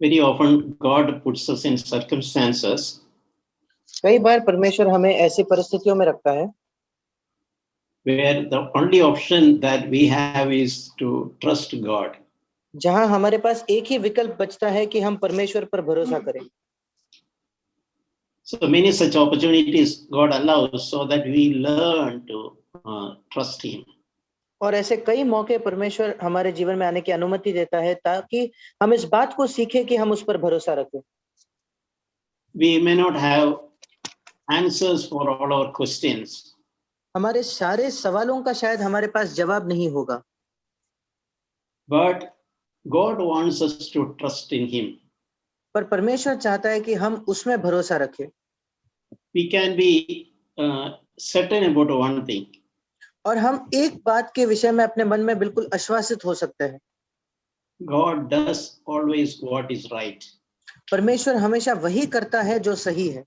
Very often God puts us in circumstances कई बार परमेश्वर हमें ऐसी परिस्थितियों में रखता है where the only option that we have is to trust God. जहां हमारे पास एक ही विकल्प बचता है कि हम परमेश्वर पर भरोसा करें। So many such opportunities God allows so that we learn to trust Him. और ऐसे कई मौके परमेश्वर हमारे जीवन में आने की अनुमति देता है ताकि हम इस बात को सीखें कि हम उस पर भरोसा रखें। We may not have answers for all our questions, हमारे सारे सवालों का शायद हमारे पास जवाब नहीं होगा, but God wants us to trust in Him. पर परमेश्वर चाहता है कि हम उसमें भरोसा रखें। We can be certain about one thing. और हम एक बात के विषय में अपने मन में बिल्कुल आश्वासित हो सकते हैं, God does always what is right. परमेश्वर हमेशा वही करता है जो सही है।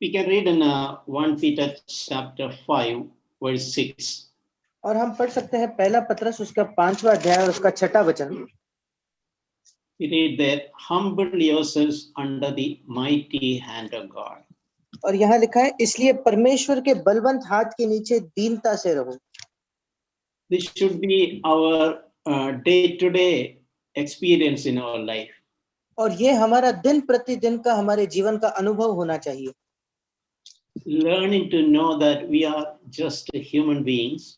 We can read in 1 Peter chapter 5 verse 6. और हम पढ़ सकते हैं पहला पत्रस उसका 5वां अध्याय और उसका 6वां वचन। We read there, humble yourselves under the mighty hand of God. और यहाँ लिखा है, इसलिए परमेश्वर के बलवंत हाथ के नीचे दीनता से रहो। This should be our day-to-day experience in our life. और ये हमारा दिन प्रतिदिन का हमारे जीवन का अनुभव होना चाहिए। Learning to know that we are just human beings,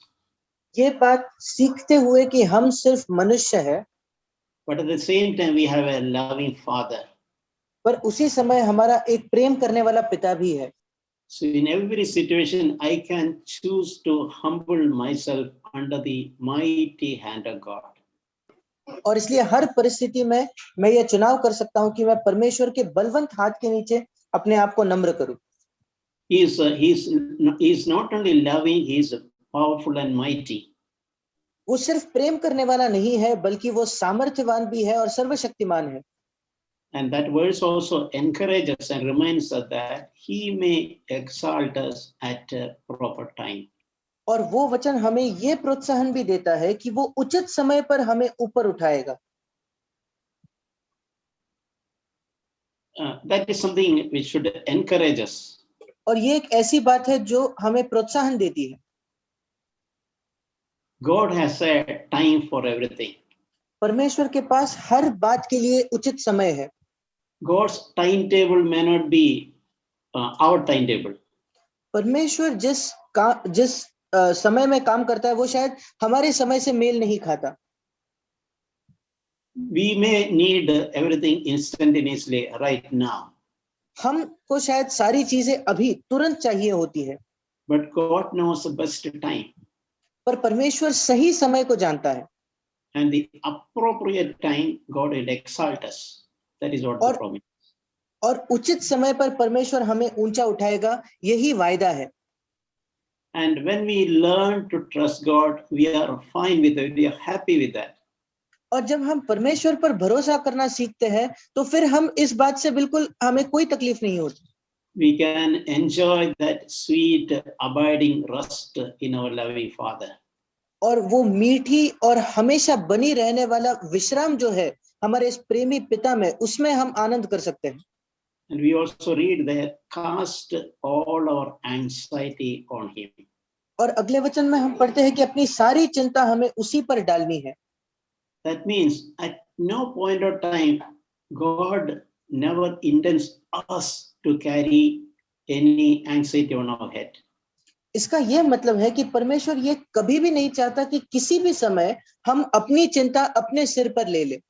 ये बात सीखते हुए कि हम सिर्फ मनुष्य है, but at the same time we have a loving Father. पर उसी समय हमारा एक प्रेम करने वाला पिता भी है। So in every situation, I can choose to humble myself under the mighty hand of God. और इसलिए हर परिस्थिति में मैं ये चुनाव कर सकता हूं कि मैं परमेश्वर के बलवंत हाथ के नीचे अपने आप को नम्र करूं। He's not only loving, he's powerful and mighty. वो सिर्फ प्रेम करने वाला नहीं है, बल्कि वो सामर्थ्यवान भी है और सर्वशक्तिमान है। And that verse also encourages and reminds us that he may exalt us at a proper time. और वो वचन हमें ये प्रोत्साहन भी देता है कि वो उचित समय पर हमें ऊपर उठाएगा। That is something which should encourage us. और ये एक ऐसी बात है जो हमें प्रोत्साहन देती है। God has a time for everything. परमेश्वर के पास हर बात के लिए उचित समय है। God's timetable may not be our timetable. परमेश्वर जिस समय में काम करता है वो शायद हमारे समय से मेल नहीं खाता। We may need everything instantaneously right now. हमको शायद सारी चीजें अभी तुरंत चाहिए होती है, But God knows the best time. पर परमेश्वर सही समय को जानता है। And the appropriate time, God will exalt us. That is what the promise. और उचित समय पर परमेश्वर हमें ऊंचा उठाएगा, यही वायदा है। And when we learn to trust God, we are fine with it. We are happy with that. और जब हम परमेश्वर पर भरोसा करना सीखते हैं, तो फिर हम इस बात से बिल्कुल हमें कोई तकलीफ नहीं होती। We can enjoy that sweet abiding rest in our loving Father. और वो मीठी और हमेशा बनी रहने वाला विश्राम जो है हमारे इस प्रेमी पिता में, उसमें हम आनंद कर सकते हैं। And we also read there, cast all our anxiety on Him. और अगले वचन में हम पढ़ते हैं कि अपनी सारी चिंता हमें उसी पर डालनी है। That means at no point of time, God never intends us to carry any anxiety on our head. इसका यह मतलब है कि परमेश्वर ये कभी भी नहीं चाहता कि किसी भी समय हम अपनी चिंता अपने सिर पर ले लें।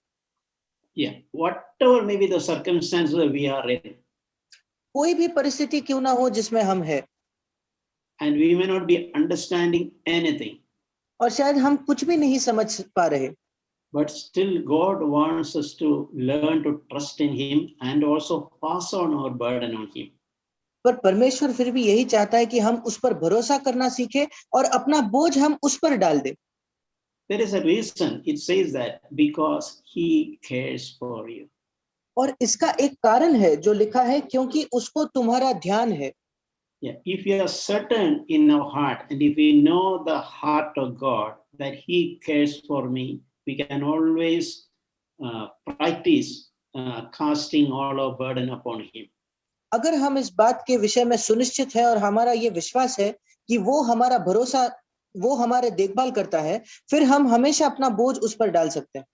Yeah, whatever may be the circumstances that we are in. कोई भी परिस्थिति क्यों ना हो जिसमें हम हैं। And we may not be understanding anything. और शायद हम कुछ भी नहीं समझ पा रहे। But still God wants us to learn to trust in Him and also pass on our burden on Him. पर परमेश्वर फिर भी यही चाहता है कि हम उस पर भरोसा करना सीखें और अपना बोझ हम उस पर डाल दें। There is a reason it says that, because He cares for you. और इसका एक कारण है जो लिखा है, क्योंकि उसको तुम्हारा ध्यान है। Yeah, if we are certain in our heart and if we know the heart of God that He cares for me, we can always practice casting all our burden upon Him. अगर हम इस बात के विषय में सुनिश्चित है और हमारा ये विश्वास है कि वो हमारा भरोसा, वो हमारे देखभाल करता है, फिर हम हमेशा अपना बोझ उस पर डाल सकते हैं.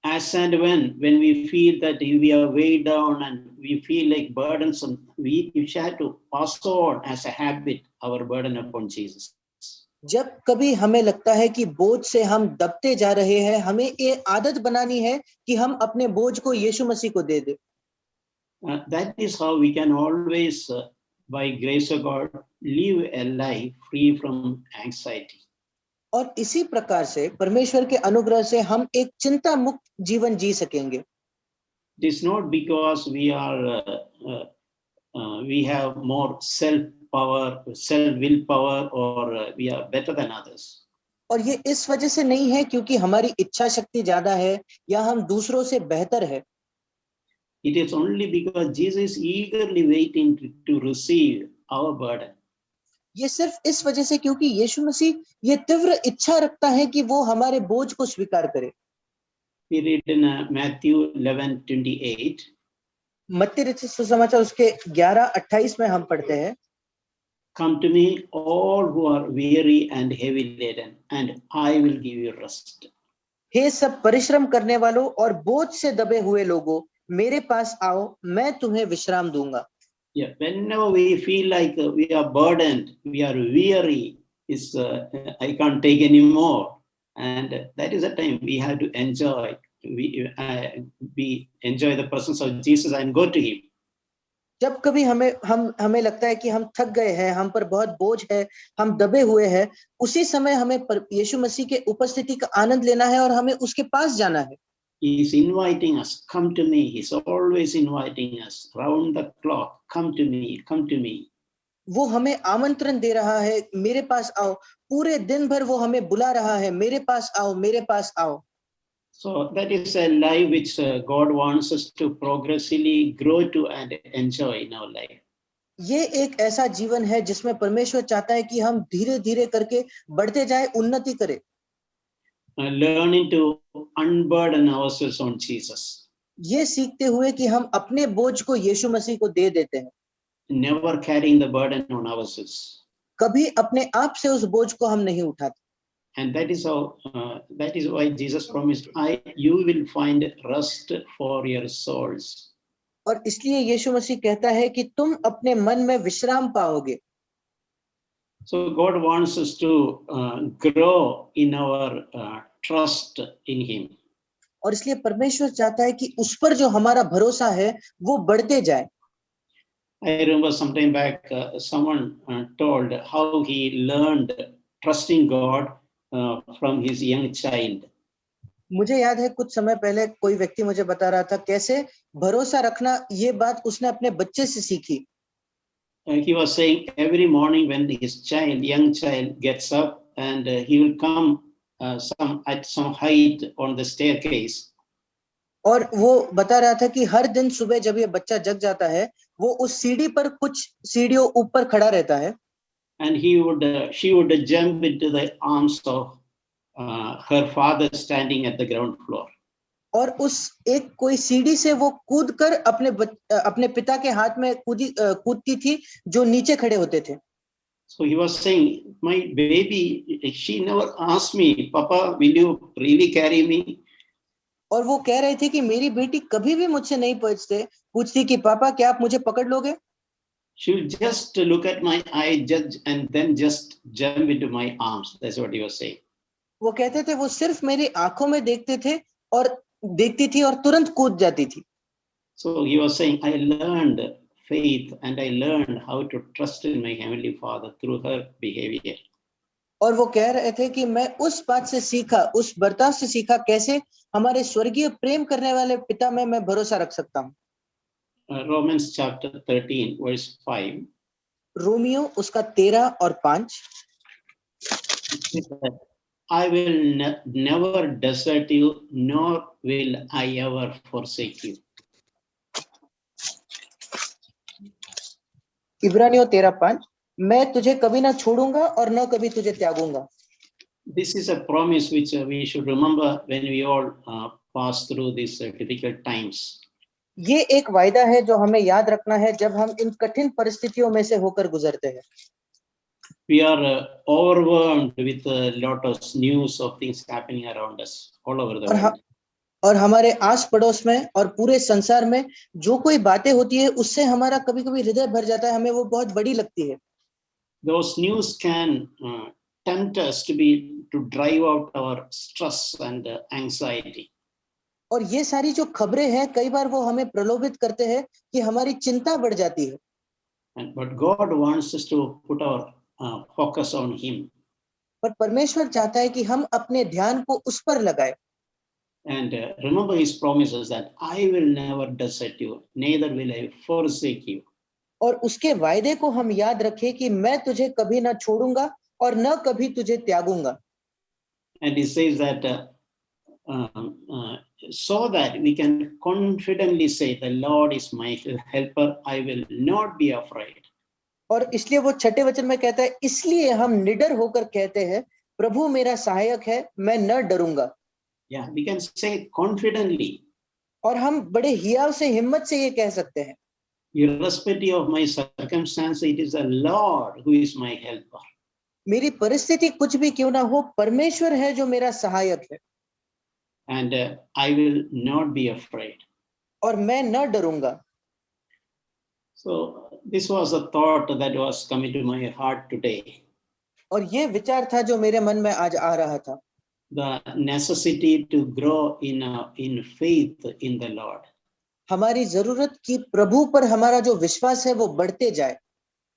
As and when we feel that we are weighed down and we feel like burdensome, we shall to pass on as a habit our burden upon Jesus. जब कभी हमें लगता है कि बोझ से हम दबते जा रहे हैं, हमें ये आदत बनानी है कि हम अपने बोझ को यीशु मसीह को दे दें. That is how we can always, by grace of God, live a life free from anxiety. और इसी प्रकार से परमेश्वर के अनुग्रह से हम एक चिंता मुक्त जीवन जी सकेंगे. It is not because we have more self willpower, or we are better than others. और ये इस वजह से नहीं है क्योंकि हमारी इच्छा शक्ति ज्यादा है या हम दूसरों से बेहतर है. It is only because Jesus is eagerly waiting to receive our burden. ये सिर्फ इस वजह से क्योंकि यीशु मसीह ये तीव्र इच्छा रखता है कि वो हमारे बोझ को स्वीकार करे. We read in Matthew 11:28. मत्ती रचित सुसमाचार उसके 11:28 में हम पढ़ते हैं, Come to me, all who are weary and heavy laden, and I will give you rest. हे सब परिश्रम करने वालों और बोझ से दबे हुए लोगों, मेरे पास आओ, मैं तुम्हें विश्राम दूंगा. Yeah, whenever we feel like we are burdened, we are weary, I can't take any more, and that is the time we have to enjoy. We enjoy the presence of Jesus and go to Him. जब कभी हमें लगता है कि हम थक गए हैं, हम पर बहुत बोझ है, हम दबे हुए हैं, उसी समय हमें यीशु मसीह के उपस्थिति का आनंद लेना है और हमें उसके पास जाना है. He is inviting us, come to me. He's always inviting us round the clock, come to me, come to me. वो हमें आमंत्रण दे रहा है, मेरे पास आओ. पूरे दिन भर वो हमें बुला रहा है, मेरे पास आओ, मेरे पास आओ. So that is a life which God wants us to progressively grow to and enjoy in our life. ये एक ऐसा जीवन है जिसमें परमेश्वर चाहता है कि हम धीरे धीरे करके बढ़ते जाए, उन्नति करें. Learning to unburden ourselves on Jesus. ये सीखते हुए कि हम अपने बोझ को यीशु मसीह को दे देते हैं. Never carrying the burden on ourselves. कभी अपने आप से उस बोझ को हम नहीं उठाते. And that is why Jesus promised, you will find rest for your souls. और इसलिए यीशु मसीह कहता है कि तुम अपने मन में विश्राम पाओगे. So God wants us to grow in our trust in Him. और इसलिए परमेश्वर चाहता है कि उस पर जो हमारा भरोसा है वो बढ़ते जाए. I remember sometime back someone told how he learned trusting God from his young child. मुझे याद है कुछ समय पहले कोई व्यक्ति मुझे बता रहा था कैसे भरोसा रखना, ये बात उसने अपने बच्चे से सीखी. He was saying every morning when his young child gets up and he will come at some height on the staircase. और वो बता रहा था कि हर दिन सुबह जब ये बच्चा जग जाता है, वो उस सीढ़ी पर कुछ सीढ़ियों ऊपर खड़ा रहता है. And she would jump into the arms of her father standing at the ground floor. और उस एक कोई सीढ़ी से वो कूदकर अपने पिता के हाथ में कूदती थी जो नीचे खड़े होते थे. So he was saying, my baby, she never asked me, Papa, will you really carry me? और वो कह रहे थे कि मेरी बेटी कभी भी मुझसे नहीं पूछती कि पापा क्या आप मुझे पकड़ लोगे. She will just look at my eye, judge, and then just jump into my arms. That's what he was saying. वो कहते थे वो सिर्फ मेरी आंखों में देखती थी और तुरंत कूद जाती थी. So he was saying, I learned faith and I learned how to trust in my Heavenly Father through her behavior. और वो कह रहे थे कि मैं उस बात से सीखा, उस बर्ताव से सीखा कैसे हमारे स्वर्गीय प्रेम करने वाले पिता में मैं भरोसा रख सकता हूँ. Romans chapter 13 verse 5. रोमियो उसका 13 और 5. I will never desert you, nor will I ever forsake you. इब्रानियों 13:5, मैं तुझे कभी ना छोड़ूंगा और न कभी तुझे त्यागूंगा. This is a promise which we should remember when we all pass through these difficult times. ये एक वायदा है जो हमें याद रखना है जब हम इन कठिन परिस्थितियों में से होकर गुजरते हैं. We are overwhelmed with a lot of news of things happening around us all over the world. और हमारे आस पड़ोस में और पूरे संसार में जो कोई बातें होती है उससे हमारा कभी कभी हृदय भर जाता है, हमें वो बहुत बड़ी लगती है. Those news can tempt us to drive out our stress and anxiety. और ये सारी जो खबरें हैं कई बार वो हमें प्रलोभित करते हैं कि हमारी चिंता बढ़ जाती है. But God wants us to put our focus on Him. पर परमेश्वर चाहता है कि हम अपने ध्यान को उस पर लगाएं. And remember His promises that I will never desert you, neither will I forsake you. और उसके वायदे को हम याद रखें कि मैं तुझे कभी ना छोड़ूंगा और न कभी तुझे त्यागूंगा. And He says that so that we can confidently say, the Lord is my helper, I will not be afraid. और इसलिए वो छठे वचन में कहता है, इसलिए हम निडर होकर कहते हैं, प्रभु मेरा सहायक है, मैं न डरूंगा. Yeah, we can say confidently. और हम बड़े हियाव से, हिम्मत से ये कह सकते हैं. Irrespective of my circumstance, it is the Lord who is my helper. मेरी परिस्थिति कुछ भी क्यों ना हो, परमेश्वर है जो मेरा सहायक है. And I will not be afraid. और मैं न डरूंगा. So this was a thought that was coming to my heart today. और ये विचार था जो मेरे मन में आज आ रहा था. The necessity to grow in faith in the Lord. हमारी जरूरत कि प्रभु पर हमारा जो विश्वास है वो बढ़ते जाए.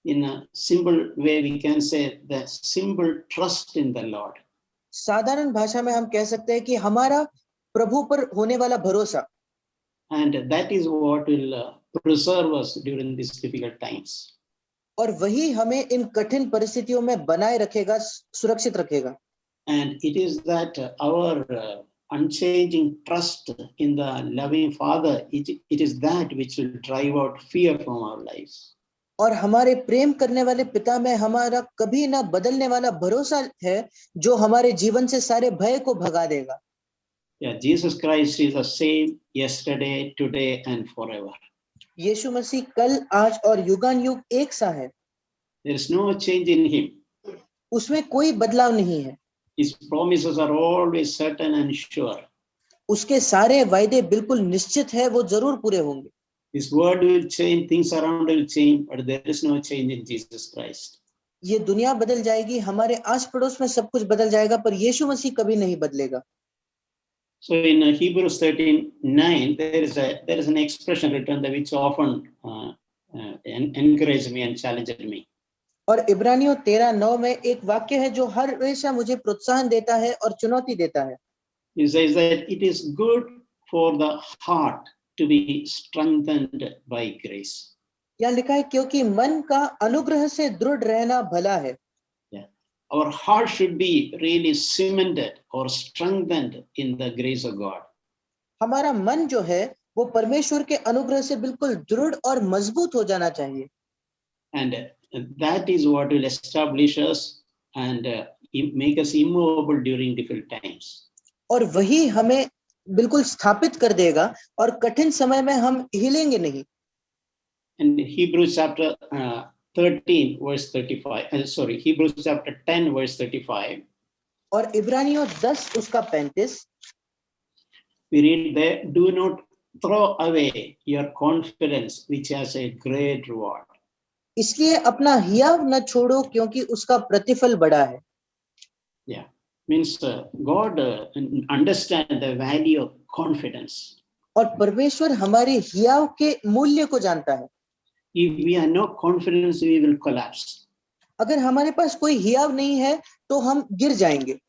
In a simple way, we can say the simple trust in the Lord. साधारण भाषा में हम कह सकते हैं कि हमारा प्रभु पर होने वाला भरोसा. And that is what will preserve us during these difficult times. और वही हमें इन कठिन परिस्थितियों में बनाए रखेगा, सुरक्षित रखेगा. And it is that our unchanging trust in the loving Father, it is that which will drive out fear from our lives. और हमारे प्रेम करने वाले पिता में हमारा कभी ना बदलने वाला भरोसा है जो हमारे जीवन से सारे भय को भगा देगा. Yeah, Jesus Christ is the same yesterday, today, and forever. यीशु मसीह कल, आज और युगानुयुग एक सा है. There is no change in Him. उसमें कोई बदलाव नहीं है. His promises are always certain and sure. उसके सारे वायदे बिल्कुल निश्चित है, वो जरूर पूरे होंगे. His word will change, things around will change, but there is no change in Jesus Christ. ये दुनिया बदल जाएगी, हमारे आस पड़ोस में सब कुछ बदल जाएगा, पर यीशु मसीह कभी नहीं बदलेगा. So in Hebrews 13:9, there is an expression written that which often encouraged me and challenged me. और इब्रानियों 13:9 में एक वाक्य है जो हर हमेशा मुझे प्रोत्साहन देता है और चुनौती देता है. He says that it is good for the heart to be strengthened by grace. यहाँ लिखा है क्योंकि मन का अनुग्रह से दृढ़ रहना भला है. Yeah. Our heart should be really cemented or strengthened in the grace of God. हमारा मन जो है वो परमेश्वर के अनुग्रह से बिल्कुल दृढ़ और मजबूत हो जाना चाहिए. And that is what will establish us and make us immovable during difficult times. और वही हमें बिल्कुल स्थापित कर देगा और कठिन समय में हम हिलेंगे नहीं. And Hebrews chapter 13 verse 35, Hebrews chapter 10 verse 35. और इब्रानियों 10 उसका 35 we read there, do not throw away your confidence which has a great reward. इसलिए अपना हियाव न छोड़ो क्योंकि उसका प्रतिफल बड़ा है. Yeah, means God understand the value of confidence. और परमेश्वर हमारे हियाव के मूल्य को जानता है. If we have no confidence, we will collapse. अगर हमारे पास कोई हियाव नहीं है तो हम गिर जाएंगे.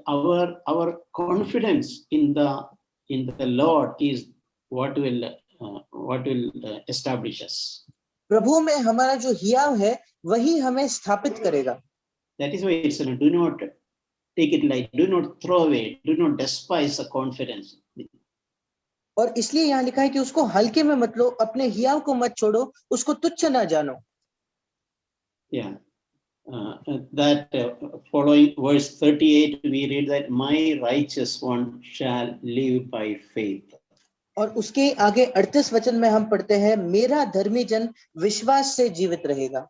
Our confidence in the Lord is what will establish us. प्रभु में हमारा जो हियाव है वही हमें स्थापित करेगा. That is why it's do not take it light, do not throw away, do not despise the confidence. और इसलिए यहाँ लिखा है कि उसको हल्के में मत लो, अपने हियाव को मत छोड़ो, उसको तुच्छ ना जानो. Yeah, Following verse 38, we read that my righteous one shall live by faith. और उसके आगे 38 वचन में हम पढ़ते हैं, मेरा धर्मी जन विश्वास से जीवित रहेगा.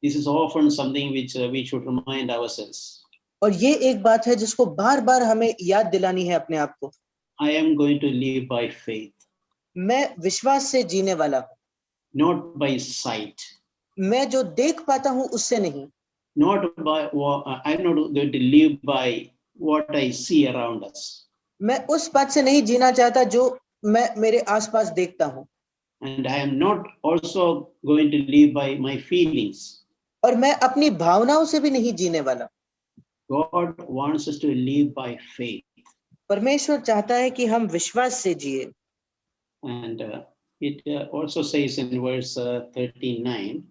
This is often something which we should remind ourselves. और ये एक बात है जिसको बार बार हमें याद दिलानी है अपने आप को. I am going to live by faith. मैं विश्वास से जीने वाला हूँ. Not by sight. मैं जो देख पाता हूँ उससे नहीं. Not by I'm not going to live by what I see around us. मैं उस बात से नहीं जीना चाहता जो मैं मेरे आसपास देखता हूँ. And I am not also going to live by my feelings. और मैं अपनी भावनाओं से भी नहीं जीने वाला. God wants us to live by faith. परमेश्वर चाहता है कि हम विश्वास से जिए. And it also says in verse 39.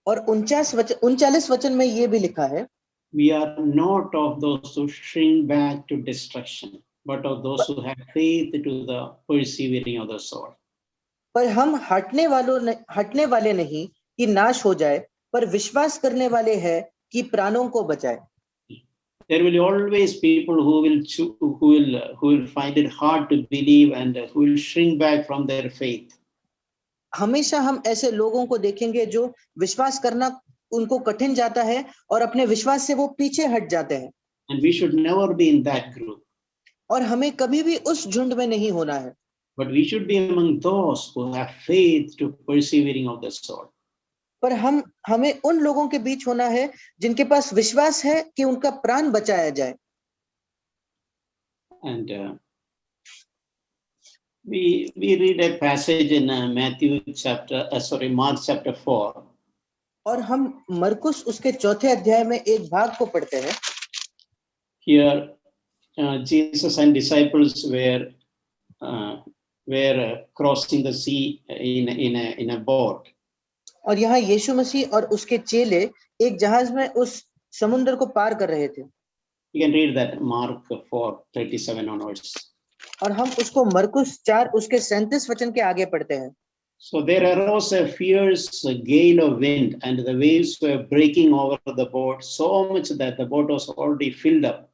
और 39 वचन में ये भी लिखा है, We are not of those who shrink back to destruction, but of those who have faith to the persevering of the soul. पर हम हटने वाले नहीं कि नाश हो जाए, पर विश्वास करने वाले हैं कि प्राणों को बचाए. There will always people who will find it hard to believe and who will shrink back from their faith. हमेशा हम ऐसे लोगों को देखेंगे जो विश्वास करना उनको कठिन जाता है और अपने विश्वास से वो पीछे हट जाते हैं. And we should never be in that group. और हमें कभी भी उस झुंड में नहीं होना है. But we should be among those who have faith to persevering of the soul. पर हमें उन लोगों के बीच होना है जिनके पास विश्वास है कि उनका प्राण बचाया जाए. And we read a passage in Mark chapter 4. और हम मरकुस उसके 4थे अध्याय में एक भाग को पढ़ते हैं. Here Jesus and disciples were crossing the sea in a boat. और यहाँ यीशु मसीह और उसके चेले एक जहाज में उस समुद्र को पार कर रहे थे. You can read that Mark 4:37 onwards. और हम उसको मरकुस 4 उसके 37 वचन के आगे पढ़ते हैं. So there arose a fierce gale of wind, and the waves were breaking over the boat so much that the boat was already filled up.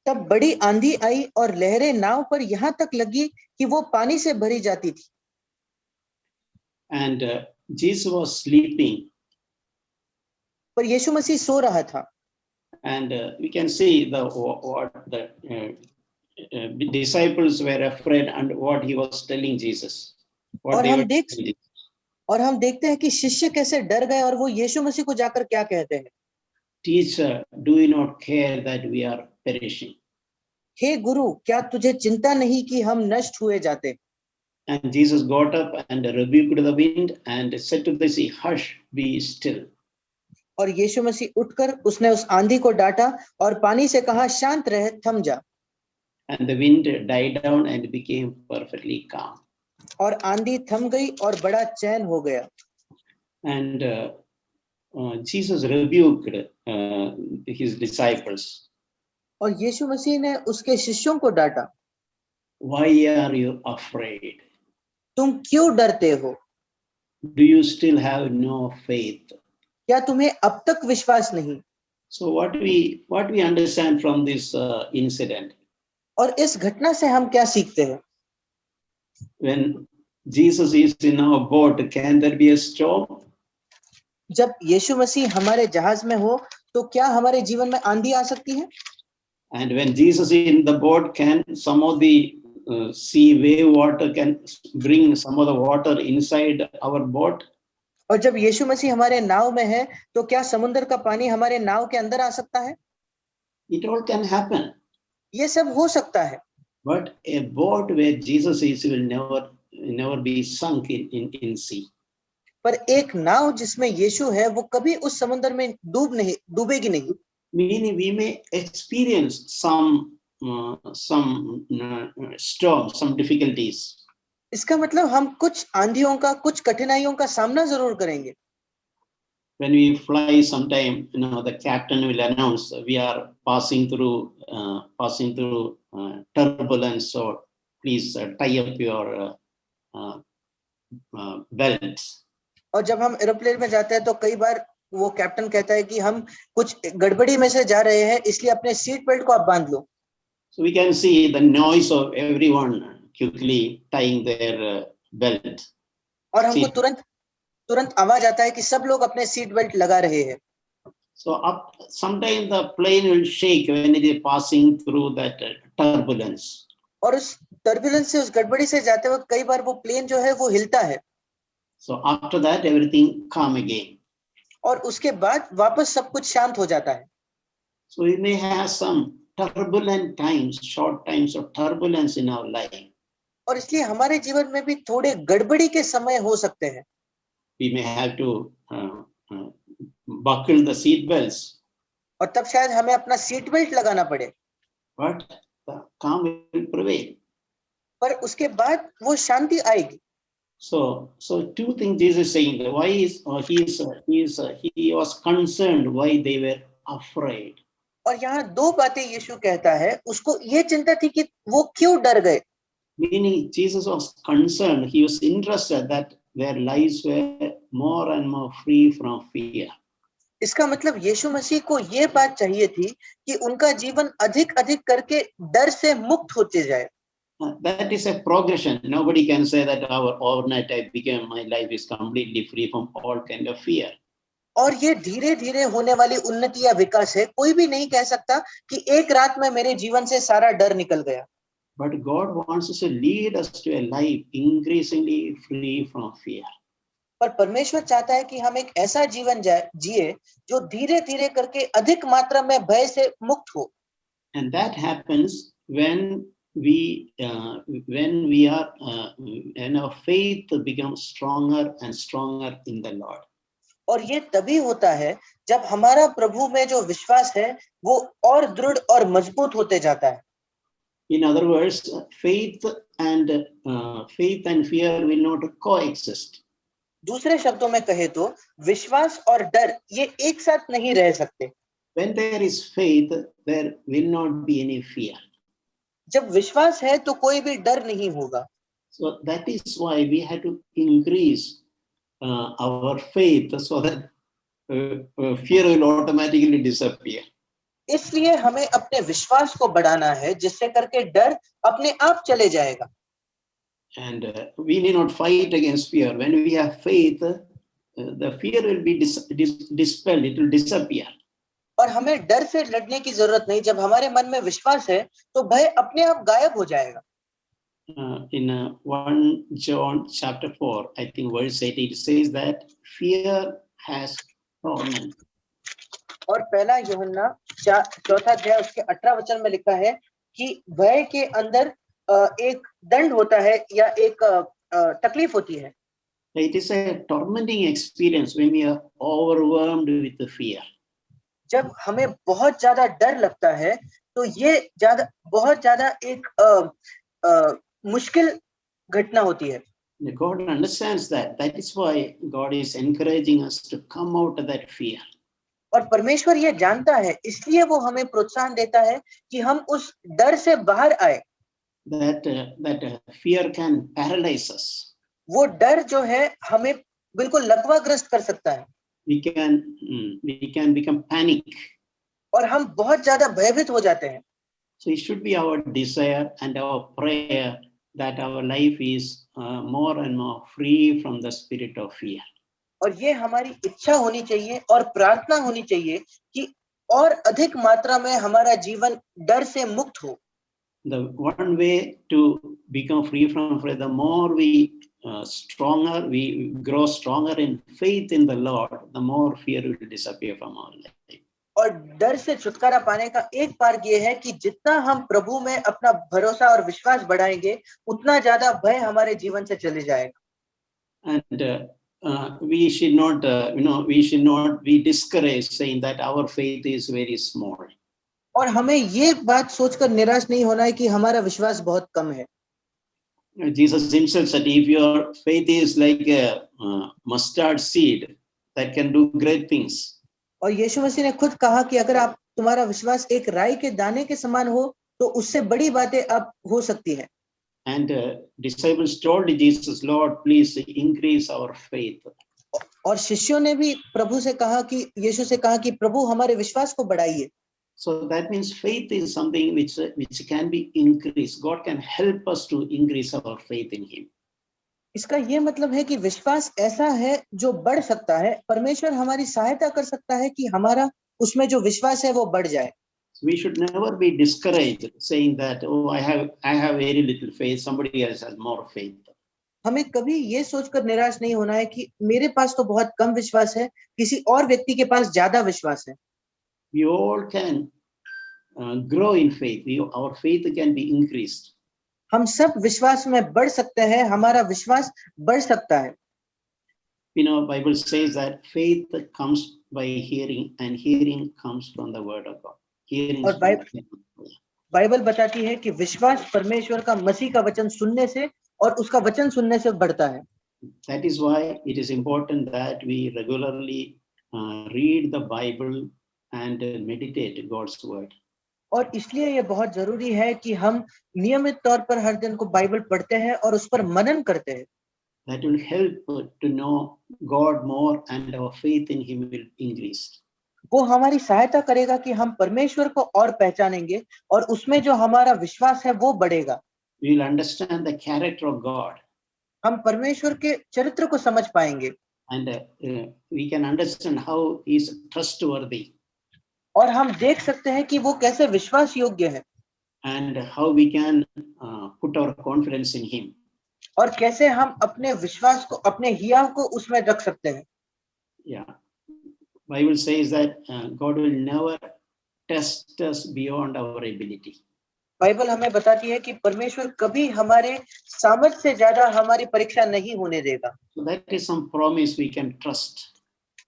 तब बड़ी आंधी आई और लहरें नाव पर यहाँ तक लगी कि वो पानी से भरी जाती थी. And Jesus was sleeping. पर यीशु मसीह सो रहा था. And we can see the disciples were afraid and what he was telling Jesus. और हम देखते हैं कि शिष्य कैसे डर गए और वो यीशु मसीह को जाकर क्या कहते हैं. Teacher, do you not care that we are perishing? हे गुरु, क्या तुझे चिंता नहीं कि हम नष्ट हुए जाते. And Jesus got up and rebuked the wind and said to the sea, hush, be still. और यीशु मसीह उठकर उसने उस आंधी को डांटा और पानी से कहा, शांत रह, थम जा. And the wind died down and became perfectly calm. और आंधी थम गई और बड़ा चैन हो गया. And Jesus rebuked his disciples. और यीशु मसीह ने उसके शिष्यों को डांटा. Why are you afraid? तुम क्यों डरते हो? Do you still have no faith? क्या तुम्हें अब तक विश्वास नहीं? So what we understand from this incident? और इस घटना से हम क्या सीखते हैं? When Jesus is in our boat, can there be a storm? जब यीशु मसीह हमारे जहाज में हो तो क्या हमारे जीवन में आंधी आ सकती है? And when Jesus is in the boat, can some of the sea wave water can bring some of the water inside our boat? और जब यीशु मसीह हमारे नाव में है तो क्या समुद्र का पानी हमारे नाव के अंदर आ सकता है? It all can happen. ये सब हो सकता है. But a boat where Jesus is will never be sunk in sea. पर एक नाव जिसमें यीशु है वो कभी उस समुद्र में डूबेगी नहीं. Meaning we may experience some storm, some difficulties. इसका मतलब हम कुछ आंधियों का, कुछ कठिनाइयों का सामना जरूर करेंगे. When we fly sometime, the captain will announce we are passing through turbulence, so please tie up your belts. और जब हम एरोप्लेन में जाते हैं तो कई बार वो कैप्टन कहता है कि हम कुछ गड़बड़ी में से जा रहे हैं, इसलिए अपने सीट बेल्ट को आप बांध लो। So we can see the noise of everyone quickly tying their belt. और हमको Seat. तुरंत आवाज आता है कि सब लोग अपने सीट बेल्ट लगा रहे हैं। So sometimes the plane will shake when it is passing through that turbulence. और उस टर्बुलेंस से, उस गड़बड़ी से जाते वक्त कई बार वो प्लेन जो है वो हिलता है। So after that everything calm again. और उसके बाद वापस सब कुछ शांत हो जाता है। So we may have some turbulent times, short times of turbulence in our life. और इसलिए हमारे जीवन में भी थोड़े गड़बड़ी के समय हो सकते हैं। We may have to buckle the seat belts. और तब शायद हमें अपना सीट बेल्ट लगाना पड़े। But the calm will prevail. पर उसके बाद वो शांति आएगी। So two things Jesus is saying. Why he was concerned why they were afraid. और यहाँ दो बातें यीशु कहता है, उसको ये चिंता थी कि वो क्यों डर गए। Meaning Jesus was concerned, he was interested that their lives were more and more free from fear. इसका मतलब यीशु मसीह को ये बात चाहिए थी कि उनका जीवन अधिक अधिक करके डर से मुक्त होते जाए। That is a progression. Nobody can say that overnight I became, my life is completely free from all kind of fear. और ये धीरे धीरे होने वाली उन्नति या विकास है। कोई भी नहीं कह सकता कि एक रात में मेरे जीवन से सारा डर निकल गया। But God wants us to lead us to a life increasingly free from fear. पर परमेश्वर चाहता है कि हम एक ऐसा जीवन जिए जो धीरे धीरे करके अधिक मात्रा में भय से मुक्त हो। And that happens when we are and our faith becomes stronger and stronger in the Lord. और ये तभी होता है जब हमारा प्रभु में जो विश्वास है वो और दृढ़ और मजबूत होते जाता है। In other words, faith and fear will not coexist. दूसरे शब्दों में कहे तो विश्वास और डर ये एक साथ नहीं रह सकते। When there is faith, there will not be any fear. जब विश्वास है तो कोई भी डर नहीं होगा। So that is why we have to increase our faith so that fear will automatically disappear. इसलिए हमें अपने विश्वास को बढ़ाना है जिससे करके डर अपने आप चले जाएगा। And we need not fight against fear. When we have faith, the fear will be dispelled, it will disappear. और हमें डर से लड़ने की जरूरत नहीं। जब हमारे मन में विश्वास है तो भय अपने आप गायब हो जाएगा। In 1 John chapter 4, I think verse 8, it says that fear has torment. और पहला यूहन्ना 4 अध्याय उसके 18 वचन में लिखा है कि भय के अंदर एक दंड होता है या एक तकलीफ होती है। It is a tormenting experience when we are overwhelmed with the fear. जब हमें बहुत ज्यादा डर लगता है तो ये बहुत ज्यादा एक मुश्किल घटना होती है। God understands that. That is why God is encouraging us to come out of that fear. और परमेश्वर ये जानता है, इसलिए वो हमें प्रोत्साहन देता है कि हम उस डर से बाहर आए। That fear can paralyze us. वो डर जो है हमें बिल्कुल लकवाग्रस्त कर सकता है। We can become panic. और हम बहुत ज्यादा भयभीत हो जाते हैं। So it should be our desire and our prayer that our life is more and more free from the spirit of fear. और ये हमारी इच्छा होनी चाहिए और प्रार्थना होनी चाहिए कि और अधिक मात्रा में हमारा जीवन डर से मुक्त हो। The one way to become free from fear, the more we grow stronger in faith in the Lord, the more fear will disappear from our life. और डर से छुटकारा पाने का एक मार्ग ये है कि जितना हम प्रभु में अपना भरोसा और विश्वास बढ़ाएंगे उतना ज्यादा भय हमारे जीवन से चले जाएगा। And we should not be discouraged saying that our faith is very small. और हमें ये बात सोचकर निराश नहीं होना है कि हमारा विश्वास बहुत कम है। Jesus himself said, if your faith is like a mustard seed, that can do great things. और यीशु मसीह ने खुद कहा कि अगर तुम्हारा विश्वास एक राई के दाने के समान हो तो उससे बड़ी बातें अब हो सकती है। And disciples told Jesus, Lord, please increase our faith. और शिष्यों ने भी प्रभु से कहा कि यीशु से कहा कि प्रभु हमारे विश्वास को बढ़ाइए। So that means faith is something which can be increased. God can help us to increase our faith in Him. इसका ये मतलब है कि विश्वास ऐसा है जो बढ़ सकता है। परमेश्वर हमारी सहायता कर सकता है कि हमारा उसमें जो विश्वास है वो बढ़ जाए। We should never be discouraged saying that, oh, I have very little faith, somebody else has more faith. हमें कभी ये सोचकर निराश नहीं होना है कि मेरे पास तो बहुत कम विश्वास है, किसी और व्यक्ति के पास ज्यादा विश्वास है। We all can grow in faith. Our faith can be increased. हम सब विश्वास में बढ़ सकते हैं, हमारा विश्वास बढ़ सकता है। You know, Bible says that faith comes by hearing, and hearing comes from the word of God. Hearing. और बाइबल बताती है कि विश्वास परमेश्वर का मसीह का वचन सुनने से और उसका वचन सुनने से बढ़ता है। That is why it is important that we regularly read the Bible and meditate God's word. और इसलिए ये बहुत जरूरी है कि हम नियमित तौर पर हर दिन को बाइबल पढ़ते हैं और उस पर मनन करते हैं। That will help to know God more, and our faith in Him will increase. वो हमारी सहायता करेगा कि हम परमेश्वर को और पहचानेंगे और उसमें जो हमारा विश्वास है वो बढ़ेगा। We will understand the character of God. हम परमेश्वर के चरित्र को समझ पाएंगे। And we can understand how He is trustworthy. और हम देख सकते हैं कि वो कैसे विश्वास योग्य है। And how we can put our confidence in Him. और कैसे हम अपने विश्वास को, अपने हियाव को उसमें रख सकते हैं। Yeah, Bible says that God will never test us beyond our ability. Bible हमें बताती है कि परमेश्वर कभी हमारे सामर्थ्य से ज्यादा हमारी परीक्षा नहीं होने देगा। So that is some promise we can trust.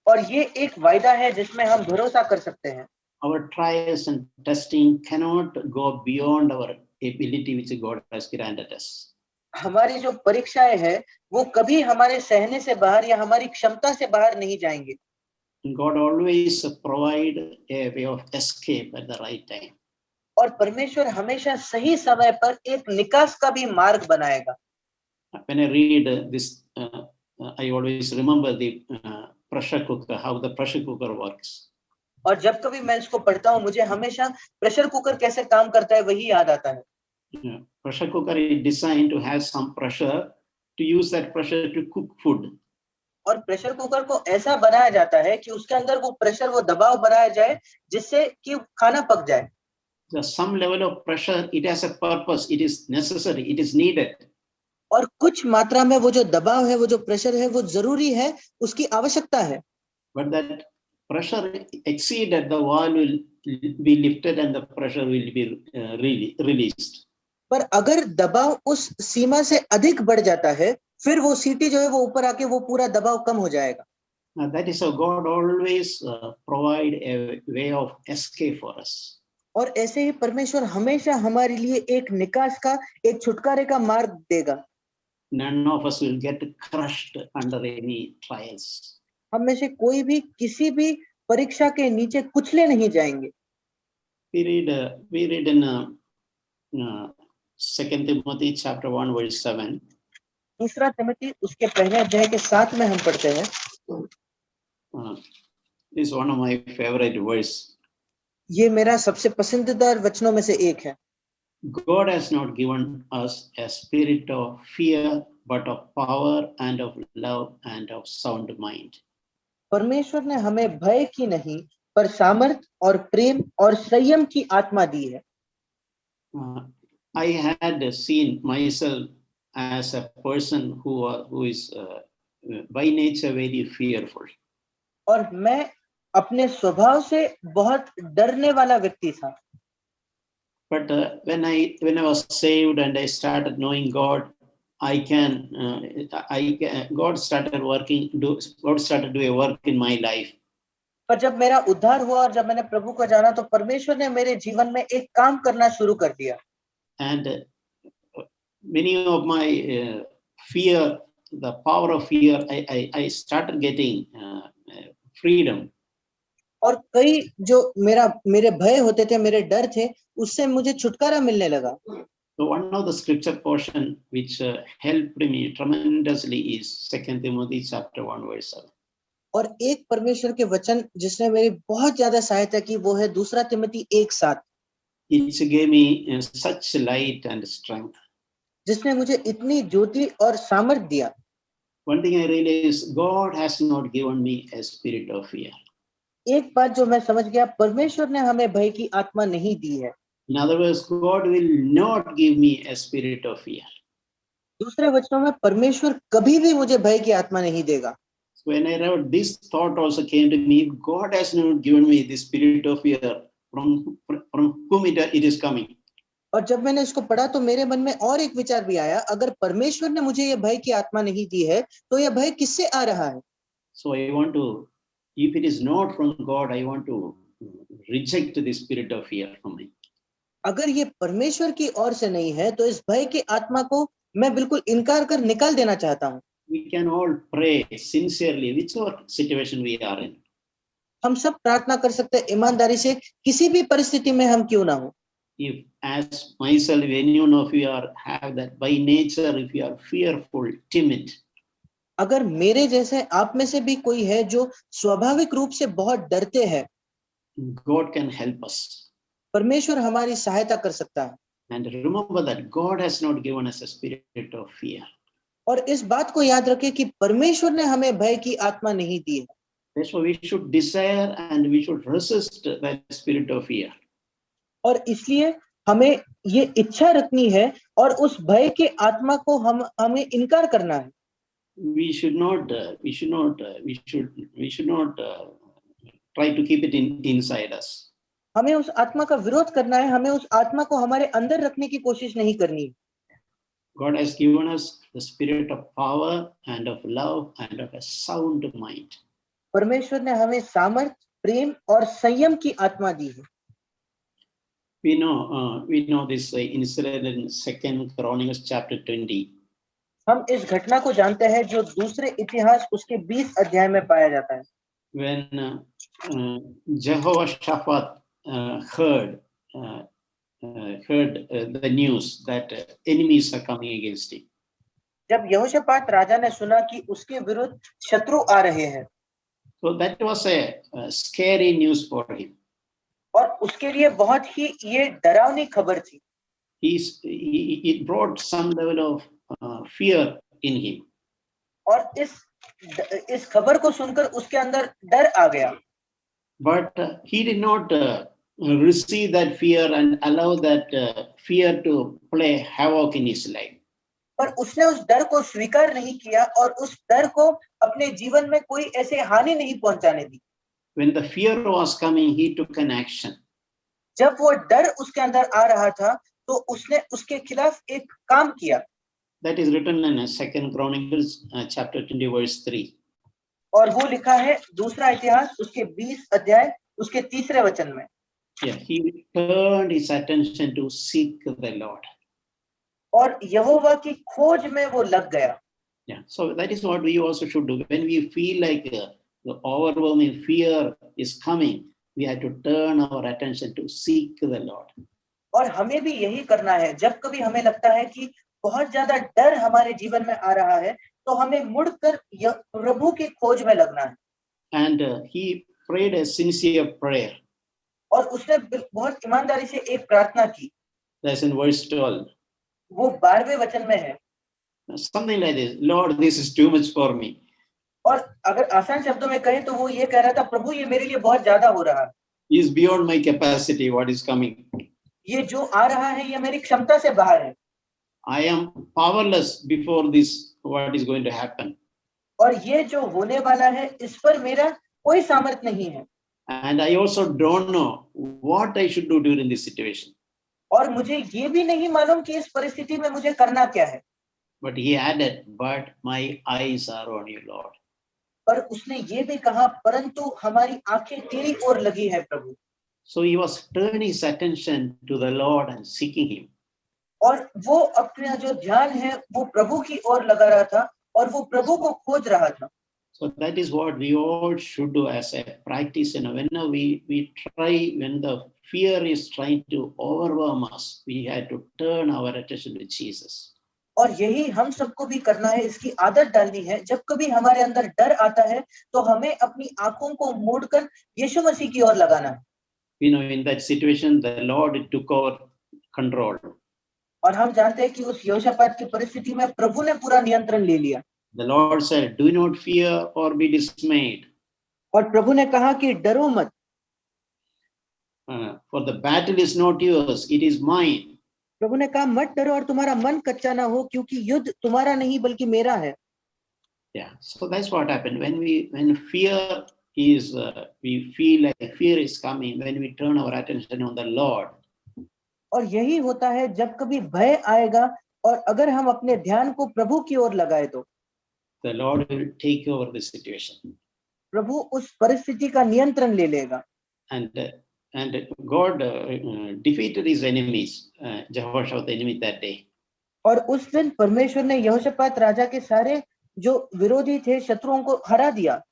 और ये एक वायदा है जिसमें हम भरोसा कर सकते हैं। Our trials and testing cannot go beyond our ability which God has granted us. हमारी जो परीक्षाएं हैं वो कभी हमारे सहने से बाहर या हमारी क्षमता से बाहर नहीं जाएंगे। God always provide a way of escape at the right time. और परमेश्वर हमेशा सही समय पर एक निकास का भी मार्ग बनाएगा। When I read this, I always remember the pressure cooker, how the pressure cooker works. और जब कभी मैं इसको पढ़ता हूँ मुझे हमेशा प्रेशर कुकर कैसे काम करता है वही याद आता है। Pressure cooker is designed to have some pressure, to use that pressure to cook food. और प्रेशर कुकर को ऐसा बनाया जाता है कि उसके अंदर वो प्रेशर, वो दबाव बनाया जाए जिससे कि खाना पक जाए। So some level of pressure, it has a purpose, it is necessary, it is needed. और कुछ मात्रा में वो जो दबाव है, वो जो प्रेशर है वो जरूरी है, उसकी आवश्यकता है। But that pressure exceeded, the wall will be lifted and the pressure will be released. पर अगर दबाव उस सीमा से अधिक बढ़ जाता है फिर वो सीटी जो है वो ऊपर आके वो पूरा दबाव कम हो जाएगा। That is how God always provide a way of escape for us. और ऐसे ही परमेश्वर हमेशा हमारे लिए एक निकास का, एक छुटकारे का मार्ग देगा। None of us will get crushed under any trials. हम में से कोई भी किसी भी परीक्षा के नीचे कुचले नहीं जाएंगे। We read in 2 Timothy chapter 1 verse 7. दूसरा तिमोथी उसके पहले अध्याय के 7 में हम पढ़ते हैं। This is one of my favorite verse. ये मेरा सबसे पसंदीदा वचनों में से एक है। God has not given us a spirit of fear, but of power and of love and of sound mind. परमेश्वर ने हमें भय की नहीं पर सामर्थ और प्रेम और संयम की आत्मा दी है। I had seen myself as a person who is by nature very fearful. और मैं अपने स्वभाव से बहुत डरने वाला व्यक्ति था। But when I was saved and I started knowing God, God started to do a work in my life. पर जब मेरा उद्धार हुआ और जब मैंने प्रभु को जाना तो परमेश्वर ने मेरे जीवन में एक काम करना शुरू कर दिया। And many of my fear, the power of fear, I started getting freedom. और कई जो मेरे भय होते थे, मेरे डर थे, उससे मुझे छुटकारा मिलने लगा। So one of the scripture portion which helped me tremendously is 2 Timothy chapter 1 verse 7. और एक परमेश्वर के वचन जिसने मेरी बहुत ज्यादा सहायता की वो है 2 Timothy 1:7, It gave me such light and strength. जिसने मुझे इतनी ज्योति और सामर्थ दिया। One thing I realized, God has not given me a spirit of fear. एक बात जो मैं समझ गया, परमेश्वर ने हमें भय की आत्मा नहीं दी है। In other words, God will not give me a spirit of fear. दूसरे वचनों में परमेश्वर कभी भी मुझे भय की आत्मा नहीं देगा। So when I wrote, this thought also came to me, God has not given me the spirit of fear. From whom it is coming. और जब मैंने इसको पढ़ा तो मेरे मन में और एक विचार भी आया, अगर परमेश्वर ने मुझे ये भय की आत्मा नहीं दी है तो यह भय किससे आ रहा है। So I want to, if it is not from God, I want to reject the spirit of fear from me. अगर ये परमेश्वर की ओर से नहीं है तो इस भय की आत्मा को मैं बिल्कुल इनकार कर निकाल देना चाहता हूँ। We can all pray sincerely, whichever situation we are in. हम सब प्रार्थना कर सकते हैं ईमानदारी से, किसी भी परिस्थिति में हम क्यों ना हो। If as myself, anyone of you have that by nature, if you are fearful, timid, अगर मेरे जैसे आप में से भी कोई है जो स्वाभाविक रूप से बहुत डरते हैं, God can help us. परमेश्वर हमारी सहायता कर सकता है। And remember that God has not given us a spirit of fear. और इस बात को याद रखें कि परमेश्वर ने हमें भय की आत्मा नहीं दी है। That's why we should desire and we should resist that spirit of fear. और इसलिए हमें ये इच्छा रखनी है और उस भय के आत्मा को हमें इनकार करना है। We should not try to keep it inside us. हमें उस आत्मा का विरोध करना है, हमें उस आत्मा को हमारे अंदर रखने की कोशिश नहीं करनी। God has given us the spirit of power and of love and of a sound mind. परमेश्वर ने हमें सामर्थ, प्रेम और संयम की आत्मा दी है। We know this incident in 2 Chronicles chapter 20. हम इस घटना को जानते हैं जो दूसरे इतिहास उसके 20 अध्याय में पाया जाता है। When Jehoshaphat heard the news that enemies are coming against him. जब यहोशापात राजा ने सुना कि उसके विरुद्ध शत्रु आ रहे हैं, So that was a scary news for him. और उसके लिए बहुत ही ये डरावनी खबर थी। It brought some level of fear in him. और इस खबर को सुनकर उसके अंदर डर आ गया। But he did not receive that fear and allow that fear to play havoc in his life. पर उसने उस डर को स्वीकार नहीं किया और उस डर को अपने जीवन में कोई ऐसे हानि नहीं पहुंचाने दी। When the fear was coming, he took an action. जब वो डर उसके अंदर आ रहा था तो उसने उसके खिलाफ एक काम किया। That is written in 2 Chronicles chapter 20 verse 3. और वो लिखा है दूसरा इतिहास उसके 20 अध्याय उसके 3 वचन में। Yeah, he turned his attention to seek the Lord. और यहोवा की खोज में वो लग गया। Yeah, so that is what we also should do. When we feel like the overwhelming fear is coming, we have to turn our attention to seek the Lord. और हमें भी यही करना है, जब कभी हमें लगता है कि बहुत ज्यादा डर हमारे जीवन में आ रहा है तो हमें मुड़कर प्रभु की खोज में लगना है। And he prayed a sincere prayer. और उसने बहुत ईमानदारी से एक प्रार्थना की। That's in verse 12. वो 12वें वचन में है। Something like this, Lord, this is too much for me. और अगर आसान शब्दों में कहें तो वो ये कह रहा था, प्रभु ये मेरे लिए बहुत ज्यादा हो रहा है। Is beyond my capacity what is coming. ये जो आ रहा है ये मेरी क्षमता से बाहर है। I am powerless before this what is going to happen. और ये जो होने वाला है इस पर मेरा कोई सामर्थ्य नहीं है। And I also don't know what I should do during this situation. और मुझे ये भी नहीं मालूम कि इस परिस्थिति में मुझे करना क्या है। But he added, but my eyes are on you, Lord. पर उसने ये भी कहा, परंतु हमारी आंखें तेरी ओर लगी है प्रभु। So he was turning his attention to the Lord and seeking him. और वो अपना जो ध्यान है वो प्रभु की ओर लगा रहा था और वो प्रभु को खोज रहा था। So that is what we all should do as a practice. When we try, when the fear is trying to overwhelm us, we have to turn our attention to Jesus. और यही हम सबको भी करना है, इसकी आदत डालनी है। जब कभी हमारे अंदर डर आता है तो हमें अपनी आंखों को मोड़कर यीशु मसीह की ओर लगाना है। You know, in that situation, the Lord took over control. और हम जानते हैं कि उस यहोशापात की परिस्थिति में प्रभु ने पूरा नियंत्रण ले लिया। The Lord said, "Do not fear or be dismayed, और प्रभु ने कहा कि डरो मत, for the battle is not yours, it is mine." प्रभु ने कहा मत डरो और तुम्हारा मन कच्चा ना हो, क्योंकि युद्ध तुम्हारा नहीं बल्कि मेरा है। Yeah, so that's what happened when fear is we feel like fear is coming. When we turn our attention on the Lord, और यही होता है जब कभी भय आएगा और अगर हम अपने ध्यान को प्रभु की ओर लगाए तो the Lord will take over the situation. प्रभु उस परिस्थिति का नियंत्रण ले लेगा। And God defeated his enemies, Jehoshaphat, the enemy that day. और उस दिन परमेश्वर ने यहोशापात राजा के सारे जो विरोधी थे, शत्रुओं को हरा दिया।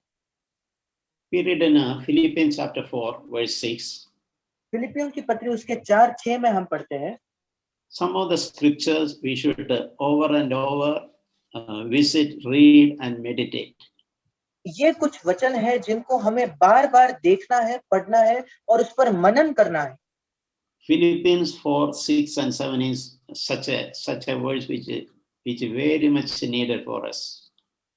We read in Philippians chapter 4, verse 6. फिलिपियों की पत्री उसके 4:6 में हम पढ़ते हैं, Some of the scriptures we should over and over visit, read, and meditate. ये कुछ वचन है जिनको हमें बार बार देखना है, पढ़ना है और उस पर मनन करना है। Philippians 4, 6, and 7 is such a verse which is very much needed for us.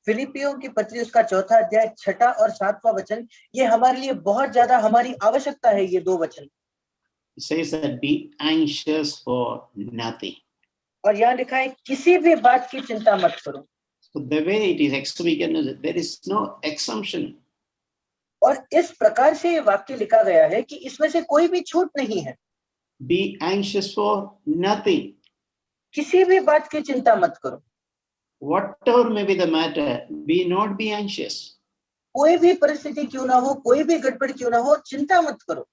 फिलिपियों की पत्री उसका 4 अध्याय 6 और 7वां वचन, ये हमारे लिए बहुत ज्यादा हमारी आवश्यकता है। ये 2 वचन It says that be anxious for nothing. और यहाँ लिखा है किसी भी बात की चिंता मत करो। So the way it is explained, there is no assumption. और इस प्रकार से ये वाक्य लिखा गया है कि इसमें से कोई भी छूट नहीं है। Be anxious for nothing. किसी भी बात की चिंता मत करो। Whatever may be the matter, be not be anxious. कोई भी परिस्थिति क्यों ना हो, कोई भी गड़बड़ क्यों ना हो, चिंता मत करो।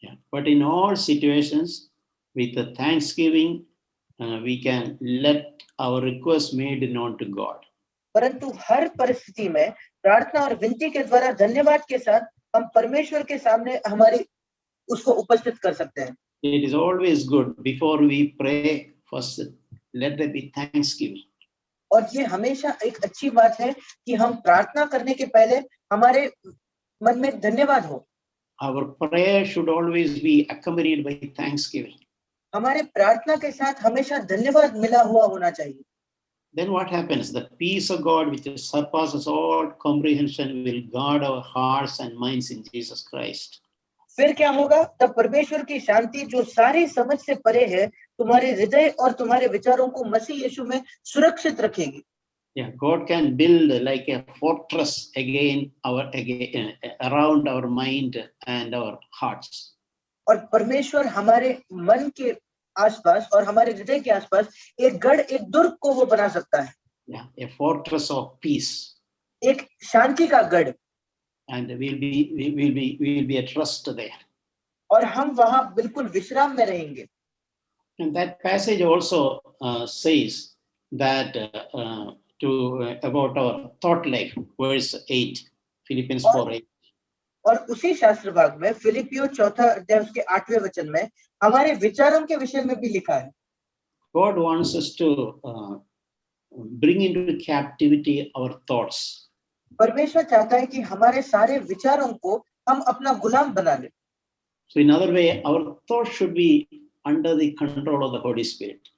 Yeah. But in all situations, with the thanksgiving, we can let our request made known to God. परंतु हर परिस्थिति में प्रार्थना और विनती के द्वारा धन्यवाद के साथ हम परमेश्वर के सामने हमारी उसको उपस्थित कर सकते हैं। It is always good before we pray, first let there be thanksgiving. और ये हमेशा एक अच्छी बात है कि हम प्रार्थना करने के पहले हमारे मन में धन्यवाद हो। Our prayer should always be accompanied by thanksgiving. हमारे प्रार्थना के साथ हमेशा धन्यवाद मिला हुआ होना चाहिए। Then what happens? The peace of God, which surpasses all comprehension, will guard our hearts and minds in Jesus Christ. फिर क्या होगा? तब परमेश्वर की शांति जो सारी समझ से परे है, तुम्हारे हृदय और तुम्हारे विचारों को मसीह यीशु में सुरक्षित रखेगी। Yeah, God can build like a fortress around our mind and our hearts. और परमेश्वर हमारे मन के आसपास और हमारे हृदय के आसपास एक गढ़, एक दुर्ग को वो बना सकता है। Yeah, a fortress of peace. एक शांति का गढ़। And we'll be at rest there. और हम वहां बिल्कुल विश्राम में रहेंगे। And that passage also says that about our thought life, verse 8, Philippians 4:8. और उसी शास्त्र भाग में फिलिपियो 4 अध्याय उसके 8वें वचन में हमारे विचारों के विषय में भी लिखा है। God wants us to bring into captivity our thoughts. परमेश्वर चाहता है कि हमारे सारे विचारों को हम अपना गुलाम बना लें। So in other way, our thoughts should be under the control of the Holy Spirit.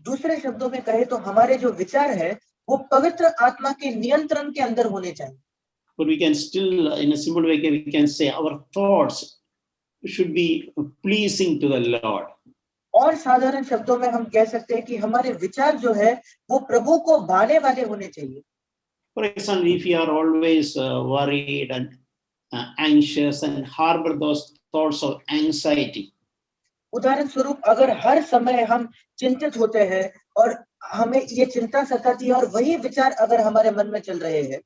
दूसरे शब्दों में कहे तो हमारे जो विचार है वो पवित्र आत्मा के नियंत्रण के अंदर होने चाहिए। But we can still, in a simple way, we can say our thoughts should be pleasing to the Lord. और साधारण शब्दों में हम कह सकते हैं कि हमारे विचार जो है वो प्रभु को भाने वाले होने चाहिए। For example, if you are always worried and anxious and harbor those thoughts of anxiety, उदाहरण स्वरूप अगर हर समय हम चिंतित होते हैं और हमें ये चिंता सताती है और वही विचार अगर हमारे मन में चल रहे हैं,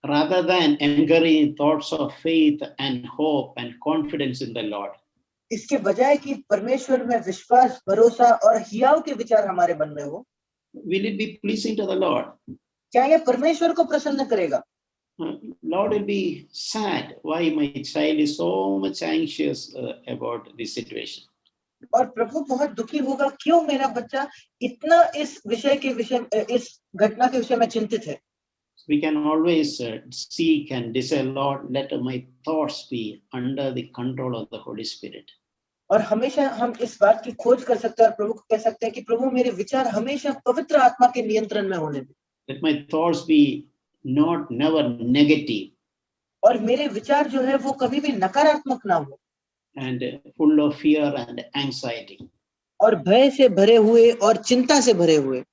rather than encouraging thoughts of faith and hope and confidence in the Lord, इसके बजाय कि परमेश्वर में विश्वास, भरोसा और हियाव के विचार हमारे मन में हो, will it be pleasing to the Lord? क्या ये परमेश्वर को प्रसन्न करेगा? Lord will be sad. Why my child is so much anxious about this situation? और प्रभु बहुत दुखी होगा, क्यों मेरा बच्चा इतना इस घटना के विषय में चिंतित है। We can always seek and desire, Lord, let my thoughts be under the control of the Holy Spirit. और हमेशा हम इस बात की खोज कर सकते हैं और प्रभु को कह सकते हैं कि प्रभु मेरे विचार हमेशा पवित्र आत्मा के नियंत्रण में होने दे। Let my thoughts be never negative और मेरे विचार जो है वो कभी भी नकारात्मक ना हो and full of fear and anxiety. और भय से भरे हुए और चिंता से भरे हुए।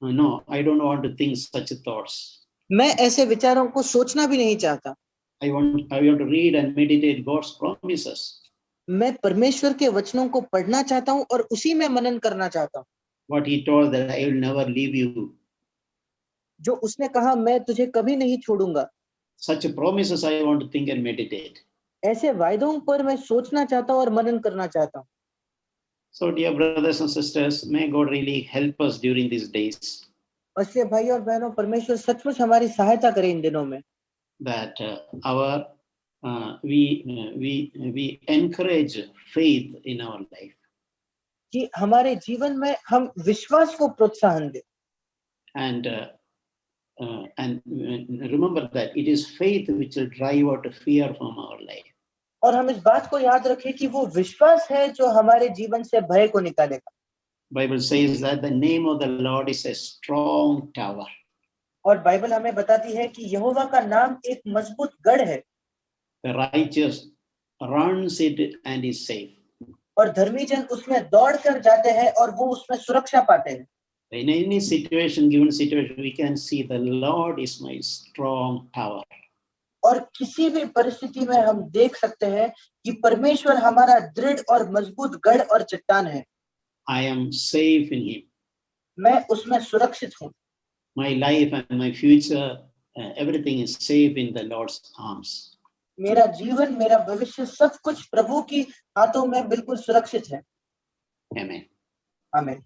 No, I don't want to think such thoughts. मैं ऐसे विचारों को सोचना भी नहीं चाहता। I want to read and meditate God's promises. मैं परमेश्वर के वचनों को पढ़ना चाहता हूँ और उसी में मनन करना चाहता हूँ। What he told that I will never leave you. जो उसने कहा मैं तुझे कभी नहीं छोड़ूंगा। Such promises I want to think and meditate. ऐसे वायदों पर मैं सोचना चाहता हूँ और मनन करना चाहता हूँ। So dear brothers and sisters, may God really help us during these days. इसलिए भाई और बहनों, परमेश्वर सचमुच हमारी सहायता करे इन दिनों में। That we encourage faith in our life. कि हमारे जीवन में हम विश्वास को प्रोत्साहन दें। And remember that it is faith which will drive out fear from our life. और हम इस बात को याद रखें कि वो विश्वास है जो हमारे जीवन से भय को निकालेगा। Bible says that the name of the Lord is a strong tower. और बाइबल हमें बताती है कि यहोवा का नाम एक मजबूत गढ़ है। The righteous runs it and is safe. और धर्मी जन उसमें दौड़ कर जाते हैं और वो उसमें सुरक्षा पाते हैं। In any situation, given situation, we can see the Lord is my strong tower. और किसी भी परिस्थिति में हम देख सकते हैं कि परमेश्वर हमारा दृढ़ और मजबूत गढ़ और चट्टान है। I am safe in Him. मैं उसमें सुरक्षित हूँ। My life and my future, everything is safe in the Lord's arms. मेरा जीवन, मेरा भविष्य, सब कुछ प्रभु की हाथों में बिल्कुल सुरक्षित है। Amen. आमीन।